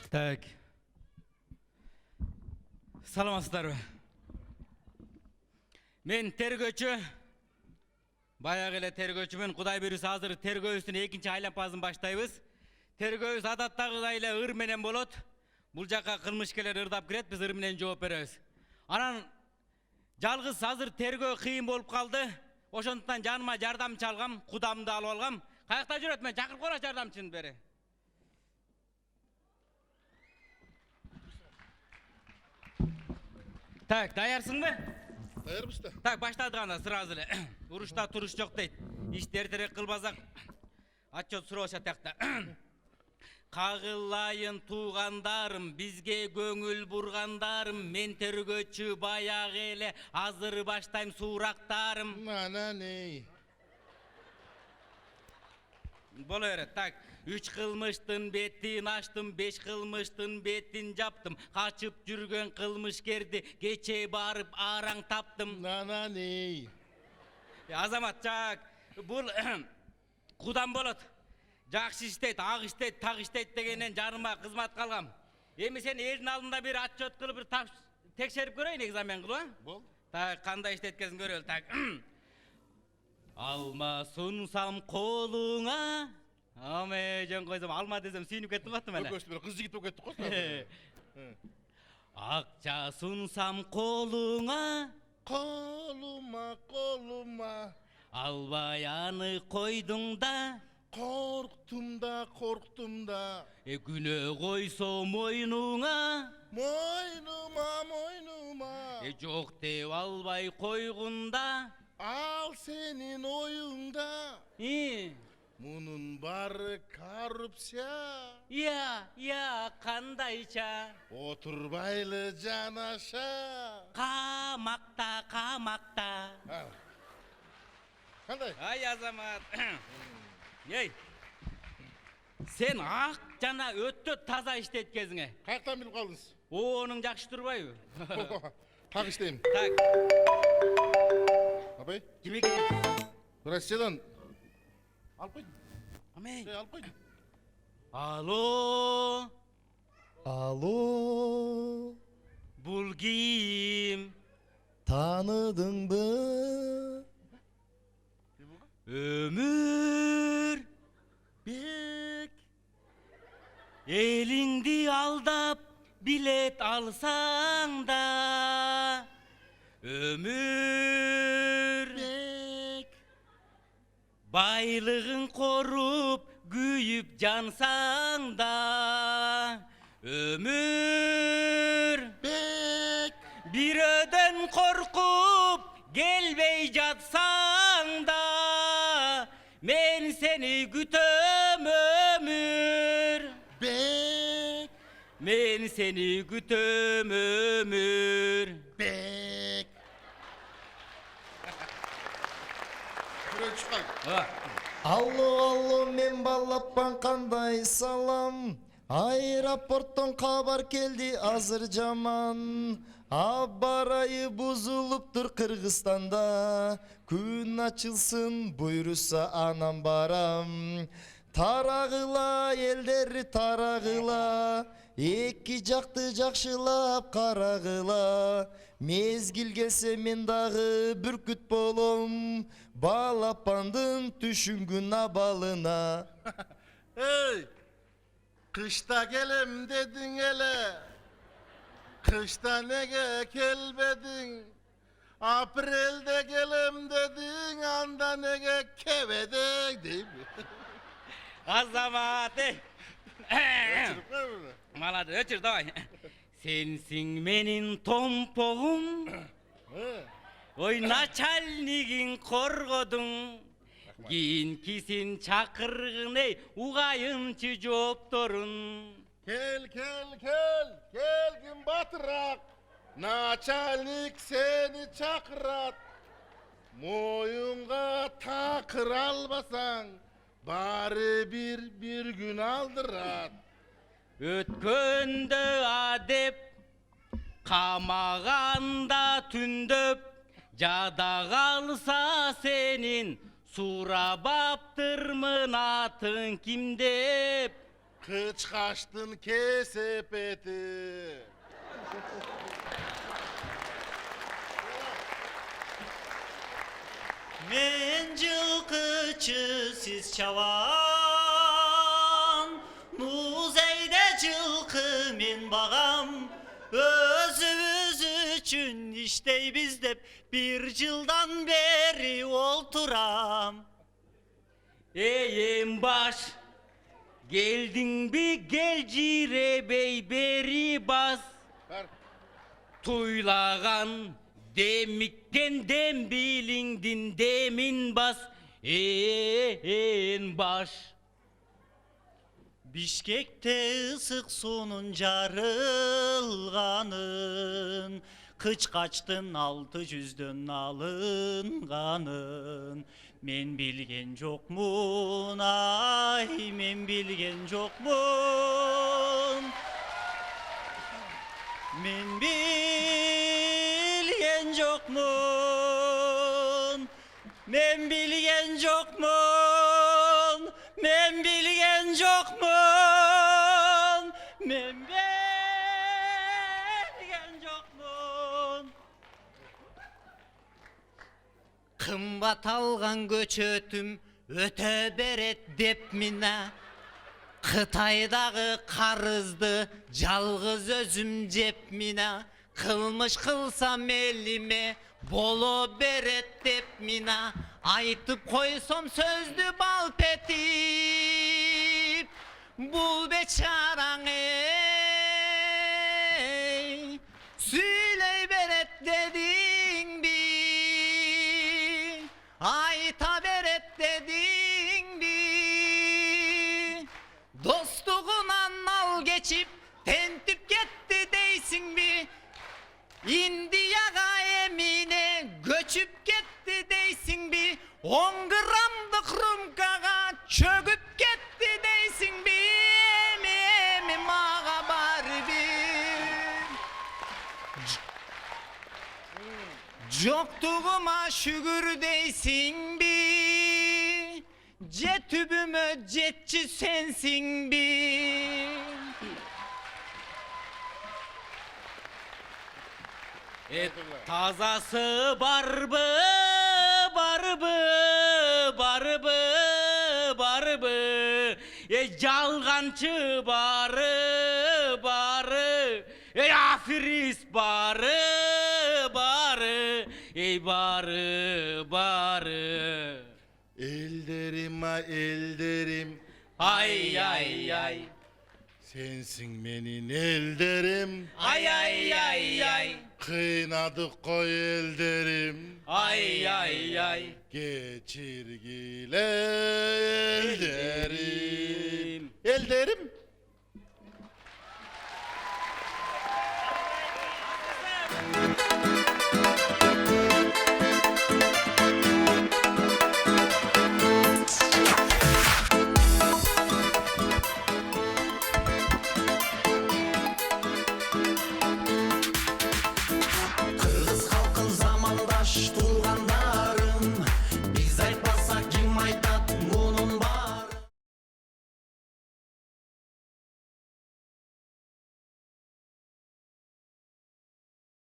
Так. Саламатсыздарбы? Мен тергөөчү. Баягы эле тергөөчүмүн. Кудай буйруса азыр тергөөбүздүн экинчи айлампасын баштайбыз. Тергөөбүз адаттагыдай эле ыр менен болот. Бул жакка кылмышкерлер ырдап кирет, биз ыр менен жооп беребиз. Анан жалгыз азыр тергөө кыйын болуп калды. Ошондуктан жаныма жардамчы алгам, кудамды алып алгам. Каякта жүрөт, мен чакырып коела жардамчыны бери. Так, даярсыңбы? Даярбыз да. Так, баштадык анда сразу эле. Урушта туруш жок дейт. Ишти эртерээк кылбасак отчет сурашат тиякта. Кагылайын туугандарым, бизге көңүл бургандарым, мен тергөөчү баягы эле азыр баштайм сурактарым. Мана не? Боло берет. Так, 3 кылмыштын бетин ачтым, 5 кылмыштын бетин жаптым. Качып жүргөн кылмышкерди кече барып араң таптым. Мана не? Азамат, жак, бул кудам болот. Жакшы иштейт, ак иштейт, так иштейт дегенен жаныма кызматка алгам. Эми сен элдин алдында бир отчет кылып бир текшерип көрөйүн, экзамен кылып, а? Бол. Так, кандай иштеткенин көрөлү. Так. Алма сунсам колуңа. Аме, жөн койсом, алма десем сүйүнүп кеттим аттым эле. Көкөстү бир кыз жигит болуп кеттик го. Акча сунсам колуңа. Колума, колума. Албай аны койдуң да. Корктум да. Күнөө койсо мойнуңа. Мойнума. Жок деп албай койгунда. Ал сенин оюңда. Мунун бары коррупция. Я, кандайча. Отурбайлы жанаша. Камакта. Кандай? Ай, Азамат. Ей, сен ак жана өтө таза иштейт кезиңе. Каяктан билип калдыңыз? Онуң жакшы турбайбы? Так иштейм. Так. Абай, Ким экен? Россиядан алып койдум. Амей. Алып койдум. Алло, бул ким? Таныдыңбы? Өмүр бек. Элиңди алдап билет алсаң да. Өмүр бек. Байлыгын коруп күйүп жансаң да. Өмүр Бек. бирөөдөн коркуп келбей жатсаң да. Мен сени күтөм өмүр. Bek. Мен сени күтөм өмүр. Bek. Buraya çıkar. Алло, мен балаппан кандай салам. Аэропорттон кабар келди азыр жаман. Абарайы бузулуптур Кыргызстанда. Күн ачылсын буйруса анам барам. Тарагыла элдер тарагыла. Эки жакты жакшылап карагыла. Мезгил келсе мен дагы бүркүт болом. Балапандын түшүнгүн абалына. Hey. Kışta gelem dedin ele. Kışta nege kelbedin. April'de gelem dedin. Anda nege kevedin. Değil mi? Азамат, Çırpma böyle. Молодец, өчүр, давай. Сенсиң менин томпогум. He. Ой, начальнигин коргодуң. Кийинкисин чакыргын эй, угайынчы жоопторун. Gel gün batırak. Начальник seni çakırat. Moyunga takır albasan. Bari bir gün aldırat. Өткөндө адеп, камаганда түндөп, жада калса сенин сурабаптырмын атың ким деп. Kıç kaçtın kesepeti. Mencil kıçı siz çavan, Muzeyde cılkı min bağam. Özümüz üçün işte biz de bir yıldan beri olturam. Eyim baş, geldin bir gelcire bey beri bas. Ver. Tuylağan demikten dem bilindin demin bas. En baş. Bişkek'te ısık sunun carılganın, Kıç kaçtın 600'dün alınganın. Men bilgen jokmun, ay men bilgen jokmun. Men bilgen jokmun. Men bilgen jokmun. Men bilgen jokmun. Men bilgen jokmun. Kımbat algan göçötüm öte beret dep mina. Kıtaydağı karızdı calgız özüm cep mina. Kılmış kılsam elime bolo beret dep mina. Aytıp koysam sözlü bal petip bul beçaran ey. Süley beret dedin bi, ayta beret dedin bi. Dostluğundan al geçip tentip gitti deysin bi. İndiyaga emine göçüp gitti deysin bi. 10 gramlık rumkaga çöküp gitti deysin bi. Emi mağa barbim. Joktuğuma şükür deysin bi. Cetübüme cetçi sensin bi. Tazası barbı, barbı, barbı, barbı. Calgancı barı, barı. Afiris barı, barı. Barı, barı. Elderim ha elderim. Ay ay ay. Sensin benim elderim. Ay ay ay ay. Kıynadık koy elderim. Ay ay ay. Geçirgile elderim. Elderim. Kırgız halkın zamandaş